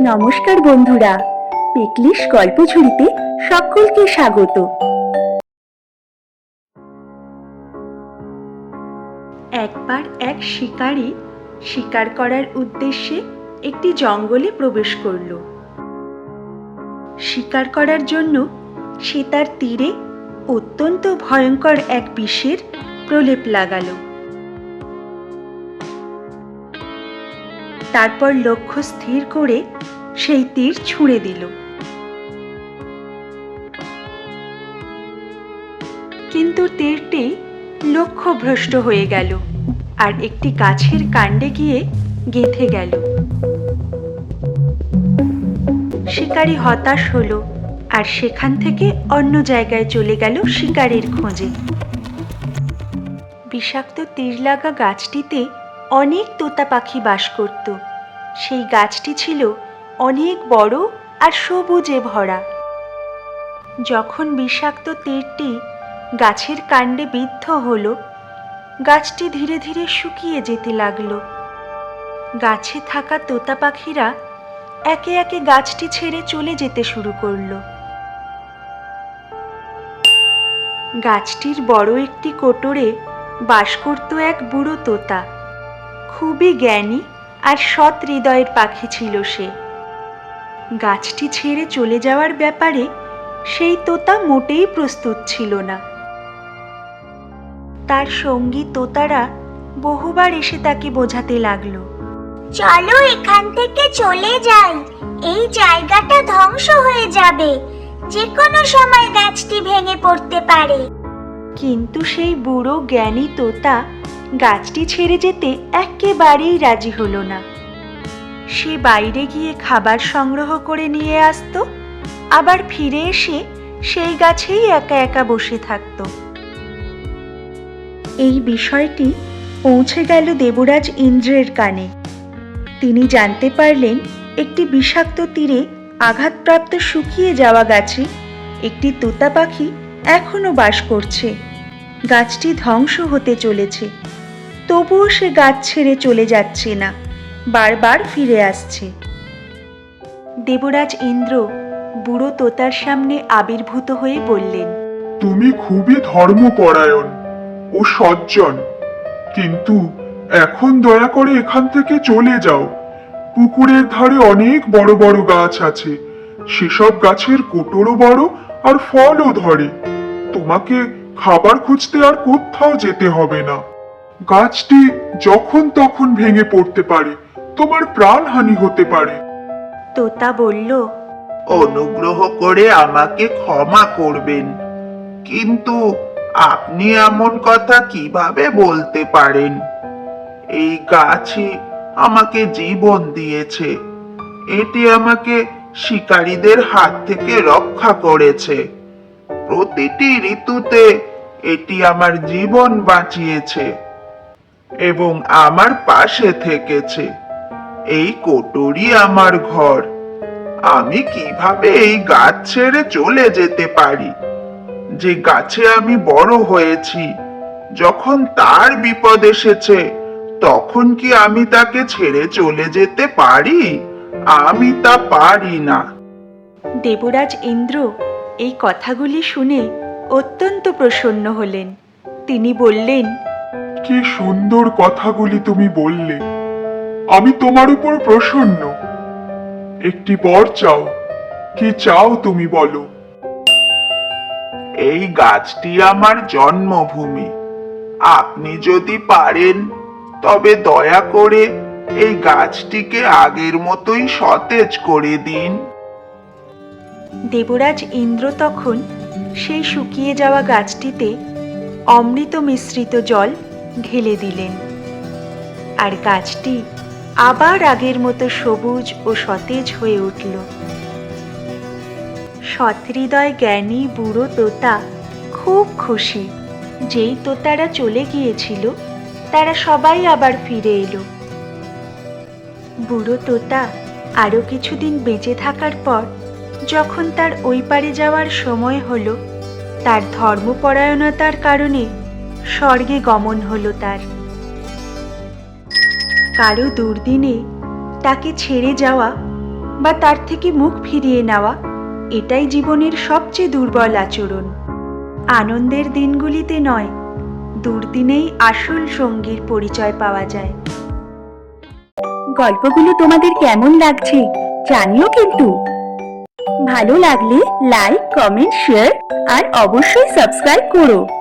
নমস্কার বন্ধুরা, পিকলিশ গল্পঝুড়িতে সকলকে স্বাগত। একবার এক শিকারী শিকার করার উদ্দেশ্যে একটি জঙ্গলে প্রবেশ করল। শিকার করার জন্য সে তার তীরে অত্যন্ত ভয়ঙ্কর এক বিষের প্রলেপ লাগালো। তারপর লক্ষ্য স্থির করে সেই তীর ছুঁড়ে দিল। কিন্তু তীরটি লক্ষ্যভ্রষ্ট হয়ে গেল আর একটি গাছের কাণ্ডে গিয়ে গেঁথে গেল। শিকারী হতাশ হলো আর সেখান থেকে অন্য জায়গায় চলে গেল শিকারের খোঁজে। বিষাক্ত তীর লাগা গাছটিতে অনেক তোতা পাখি বাস করত। সেই গাছটি ছিল অনেক বড় আর সবুজে ভরা। যখন বিষাক্ত তীরটি গাছের কাণ্ডে বিদ্ধ হলো, গাছটি ধীরে ধীরে শুকিয়ে যেতে লাগলো। গাছে থাকা তোতা পাখিরা একে একে গাছটি ছেড়ে চলে যেতে শুরু করলো। গাছটির বড় একটি কোটরে বাস করত এক বুড়ো তোতা। খুবই জ্ঞানী আর সৎ হৃদয়ের পাখি ছিল সে। গাছটি ছেড়ে চলে যাওয়ার ব্যাপারে সেই তোতা মোটেই প্রস্তুত ছিল না। তার সঙ্গী তোতারা বহুবার এসে তাকে বোঝাতে লাগলো, চলো এখান থেকে চলে যাই, এই জায়গাটা ধ্বংস হয়ে যাবে, যে কোনো সময় গাছটি ভেঙে পড়তে পারে। কিন্তু সেই বুড়ো জ্ঞানী তোতা গাছটি ছেড়ে যেতে একেবারেই রাজি হলো না। সে বাইরে গিয়ে খাবার সংগ্রহ করে নিয়ে আসতো, আবার ফিরে এসে সেই গাছেই একা একা বসে থাকতো। এই বিষয়টি পৌঁছে গেল দেবরাজ ইন্দ্রের কানে। তিনি জানতে পারলেন একটি বিষাক্ত তীরে আঘাতপ্রাপ্ত শুকিয়ে যাওয়া গাছে একটি তোতা পাখি এখনো বাস করছে। গাছটি ধ্বংস হতে চলেছে, তবুও সে গাছ ছেড়ে চলে যাচ্ছে না, বারবার ফিরে আসছে। দেবরাজ ইন্দ্র বুড়ো তোতার সামনে আবির্ভূত হয়ে বললেন, তুমি খুবই ধর্মপরায়ণ ও সজ্জন, কিন্তু এখন দয়া করে এখান থেকে চলে যাও। পুকুরের ধারে অনেক বড় বড় গাছ আছে, সেসব গাছের কোটরও বড় আর ফলও ধরে। তোমাকে খাবার খুঁজতে আর কোথাও যেতে হবে না। গাছটি যখন তখন ভেঙে পড়তে পারে, তোমার প্রাণহানি হতে পারে। তোতা বলল, অনুগ্রহ করে আমাকে ক্ষমা করবেন, কিন্তু আপনি এমন কথা কিভাবে বলতে পারেন? এই গাছই আমাকে জীবন দিয়েছে, এটি আমাকে শিকারীদের হাত থেকে রক্ষা করেছে। প্রতিটি ঋতুতে এটি আমার জীবন বাঁচিয়েছে এবং আমার পাশে থেকেছে। এই কোটরই আমার ঘর। আমি কিভাবে এই গাছ ছেড়ে চলে যেতে পারি, যে গাছে আমি বড় হয়েছি? যখন তার বিপদ এসেছে, তখন কি আমি তাকে ছেড়ে চলে যেতে পারি? আমি তা পারি না। দেবরাজ ইন্দ্র এই কথাগুলি শুনে অত্যন্ত প্রসন্ন হলেন। তিনি বললেন, কি সুন্দর কথাগুলি তুমি বললে, আমি তোমার উপর প্রসন্ন। একটি বর চাও, কি চাও তুমি বলো? এই গাছটি আমার জন্মভূমি। আপনি যদি পারেন, তবে দয়া করে এই গাছটিকে আগের মতোই সতেজ করে দিন। দেবরাজ ইন্দ্র তখন সেই শুকিয়ে যাওয়া গাছটিতে অমৃত মিশ্রিত জল ঢেলে দিলেন, আর গাছটি আবার আগের মতো সবুজ ও সতেজ হয়ে উঠল। সৎহৃদয় জ্ঞানী বুড়ো তোতা খুব খুশি। যেই তোতারা চলে গিয়েছিল তারা সবাই আবার ফিরে এলো। বুড়ো তোতা আরো কিছুদিন বেঁচে থাকার পর যখন তার ওই পারে যাওয়ার সময় হলো, তার ধর্মপরায়ণতার কারণে স্বর্গে গমন হলো তার। কারো দুর্দিনে তাকে ছেড়ে যাওয়া বা তার থেকে মুখ ফিরিয়ে নেওয়া এটাই জীবনের সবচেয়ে দুর্বল আচরণ। আনন্দের দিনগুলিতে নয়, দুর্দিনেই আসল সঙ্গীর পরিচয় পাওয়া যায়। গল্পগুলো তোমাদের কেমন লাগছে জানিও কিন্তু। ভালো লাগলে লাইক, কমেন্ট, শেয়ার আর অবশ্যই সাবস্ক্রাইব করো।